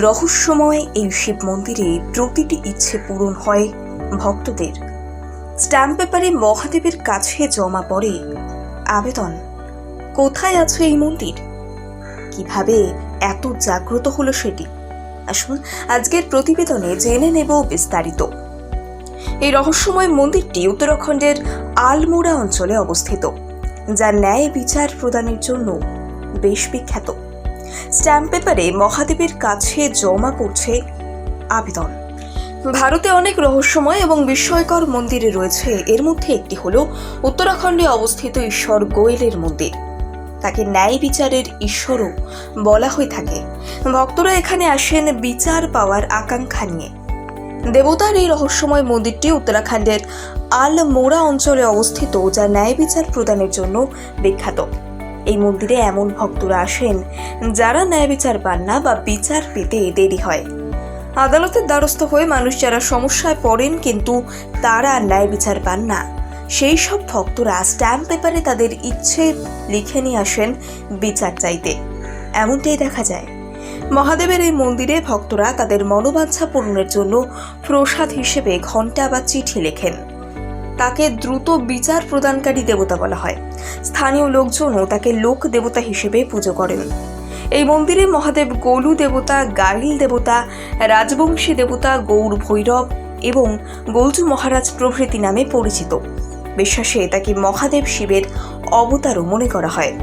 রহস্যময় এই শিব মন্দিরে প্রতিটি ইচ্ছে পূরণ হয় ভক্তদের। স্ট্যাম্প পেপারে মহাদেবের কাছে জমা পড়ে আবেদন। কোথায় আছে এই মন্দির? কিভাবে এত জাগ্রত হলো সেটি আসুন আজকের প্রতিবেদনে জেনে নেব বিস্তারিত। এই রহস্যময় মন্দিরটি উত্তরাখণ্ডের আলমোড়া অঞ্চলে অবস্থিত, যা ন্যায় বিচার প্রদানের জন্য বেশ বিখ্যাত। স্ট্যাম্প পেপারে মহাদেবের কাছে জমা পড়ছে আবেদন। ভারতে অনেক রহস্যময় এবং বিস্ময়কর মন্দির রয়েছে। এর মধ্যে একটি হলো উত্তরাখণ্ডে অবস্থিত ঈশ্বর গোয়েলের মন্দির। তাকে ন্যায় বিচারের ঈশ্বরও বলা হয়ে থাকে। ভক্তরা এখানে আসেন বিচার পাওয়ার আকাঙ্ক্ষা নিয়ে। দেবতার এই রহস্যময় মন্দিরটি উত্তরাখণ্ডের আলমোড়া অঞ্চলে অবস্থিত, যা ন্যায় বিচার প্রদানের জন্য বিখ্যাত। এই মন্দিরে এমন ভক্তরা আসেন যারা ন্যায় বিচার পান না বা বিচার পেতে দেরি হয়। আদালতের দ্বারস্থ হয়ে মানুষ যারা সমস্যায় পড়েন কিন্তু তারা ন্যায় বিচার পান না, সেই সব ভক্তরা স্ট্যাম্প পেপারে তাদের ইচ্ছে লিখে নিয়ে আসেন বিচার চাইতে। এমনটাই দেখা যায়। মহাদেবের এই মন্দিরে ভক্তরা তাদের মনোবাঞ্ছা পূরণের জন্য প্রসাদ হিসেবে ঘণ্টা বা চিঠি লেখেন। তাকে দ্রুত বিচার প্রদানকারী দেবতা বলা হয়। স্থানীয় লোকজনও তাকে লোক দেবতা হিসেবে পুজো করেন। এই মন্দিরে মহাদেব গোলু দেবতা, গাইল দেবতা, রাজবংশী দেবতা, গৌর ভৈরব এবং গোলজু মহারাজ প্রভৃতি নামে পরিচিত। বিশ্বাসে তাকে মহাদেব শিবের অবতারও মনে করা হয়।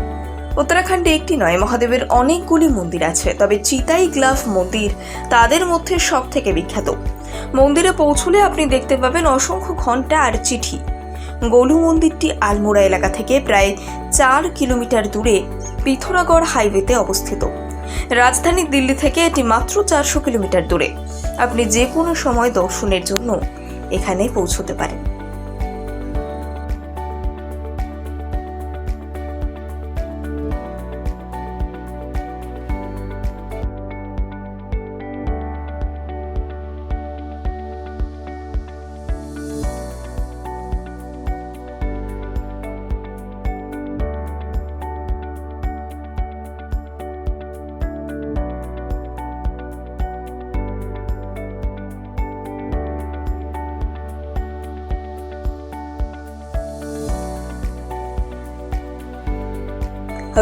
উত্তরাখণ্ডে একটি নয়, মহাদেবের অনেকগুলি মন্দির আছে, তবে চিতাই গ্লাভ মন্দির তাদের মধ্যে সব থেকে বিখ্যাত। মন্দিরে পৌঁছলে আপনি দেখতে পাবেন অসংখ্য ঘণ্টা আর চিঠি। গোলু মন্দিরটি আলমোড়া এলাকা থেকে প্রায় 4 কিলোমিটার দূরে পিথোরাগড় হাইওয়েতে অবস্থিত। রাজধানী দিল্লি থেকে এটি মাত্র 400 কিলোমিটার দূরে। আপনি যে কোনো সময় দর্শনের জন্য এখানে পৌঁছতে পারেন।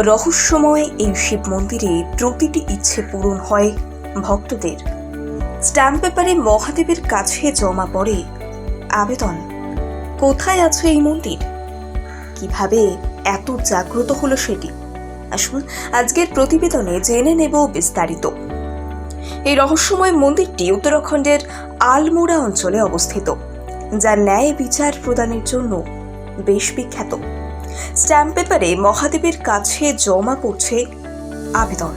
রহস্যময় এই শিব মন্দিরে প্রতিটি ইচ্ছে পূরণ হয় ভক্তদের। স্ট্যাম্প পেপারে মহাদেবের কাছে জমা পড়ে আবেদন। কোথায় আছে এই মন্দির? কিভাবে এত জাগ্রত হলো সেটি আসুন আজকের প্রতিবেদনে জেনে নেব বিস্তারিত। এই রহস্যময় মন্দিরটি উত্তরাখণ্ডের আলমোড়া অঞ্চলে অবস্থিত, যা ন্যায় বিচার প্রদানের জন্য বেশ বিখ্যাত। স্ট্যাম্প পেপারে মহাদেবের কাছে জমা পড়ছে আবেদন।